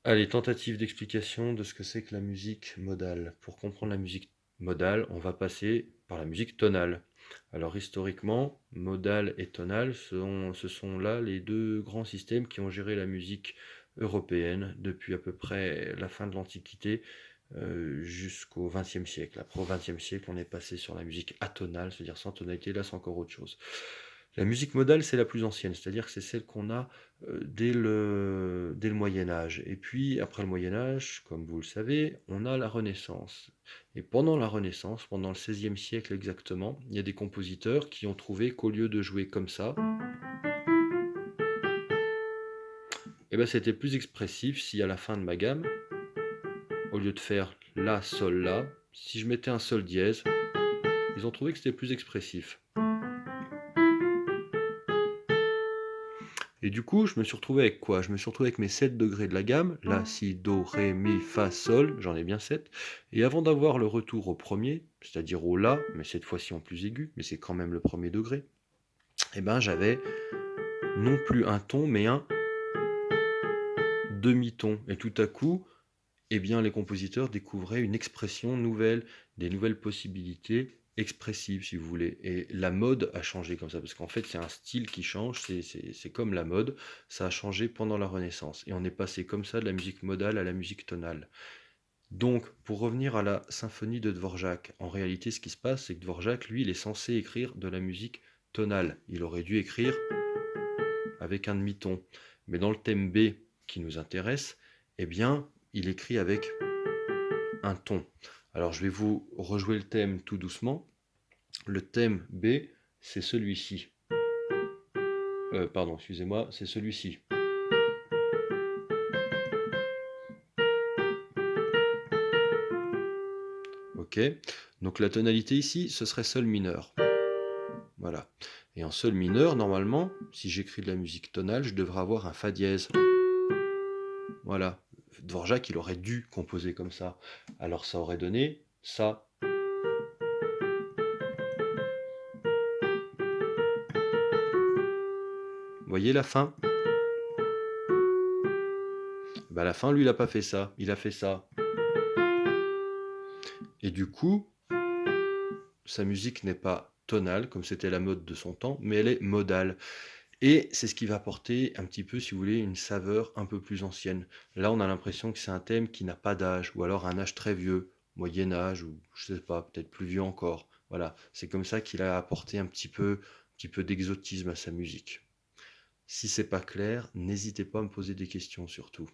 Allez, tentative d'explication de ce que c'est que la musique modale. Pour comprendre la musique modale, on va passer par la musique tonale. Alors historiquement, modale et tonale, ce sont là les deux grands systèmes qui ont géré la musique européenne depuis à peu près la fin de l'Antiquité jusqu'au XXe siècle. Après, au XXe siècle, on est passé sur la musique atonale, c'est-à-dire sans tonalité, là c'est encore autre chose. La musique modale, c'est la plus ancienne, c'est-à-dire que c'est celle qu'on a dès le Moyen Âge. Et puis, après le Moyen Âge, comme vous le savez, on a la Renaissance. Et pendant la Renaissance, pendant le XVIe siècle exactement, il y a des compositeurs qui ont trouvé qu'au lieu de jouer comme ça, eh ben, c'était plus expressif si à la fin de ma gamme, au lieu de faire La, Sol, La, si je mettais un Sol dièse, ils ont trouvé que c'était plus expressif. Et du coup, je me suis retrouvé avec quoi? Je me suis retrouvé avec mes 7 degrés de la gamme, La, Si, Do, Ré, Mi, Fa, Sol, j'en ai bien 7. Et avant d'avoir le retour au premier, c'est-à-dire au La, mais cette fois-ci en plus aigu, mais c'est quand même le premier degré, eh ben j'avais non plus un ton, mais un demi-ton. Et tout à coup, eh bien les compositeurs découvraient une expression nouvelle, des nouvelles possibilités expressives, si vous voulez. Et la mode a changé comme ça, parce qu'en fait, c'est un style qui change, c'est comme la mode, ça a changé pendant la Renaissance. Et on est passé comme ça de la musique modale à la musique tonale. Donc, pour revenir à la symphonie de Dvorak, en réalité, ce qui se passe, c'est que Dvorak, lui, il est censé écrire de la musique tonale. Il aurait dû écrire avec un demi-ton. Mais dans le thème B qui nous intéresse, eh bien, il écrit avec un ton. Alors je vais vous rejouer le thème tout doucement. Le thème B, c'est celui-ci. Pardon, excusez-moi, c'est celui-ci. Ok. Donc la tonalité ici, ce serait sol mineur. Voilà. Et en sol mineur, normalement, si j'écris de la musique tonale, je devrais avoir un fa dièse. Voilà. Dvorak, il aurait dû composer comme ça. Alors ça aurait donné ça. Vous voyez la fin? Bah, à la fin, lui, il n'a pas fait ça. Il a fait ça. Et du coup, sa musique n'est pas tonale, comme c'était la mode de son temps, mais elle est modale. Et c'est ce qui va apporter un petit peu, si vous voulez, une saveur un peu plus ancienne. Là, on a l'impression que c'est un thème qui n'a pas d'âge, ou alors un âge très vieux, Moyen Âge, ou je sais pas, peut-être plus vieux encore. Voilà, c'est comme ça qu'il a apporté un petit peu d'exotisme à sa musique. Si c'est pas clair, n'hésitez pas à me poser des questions surtout.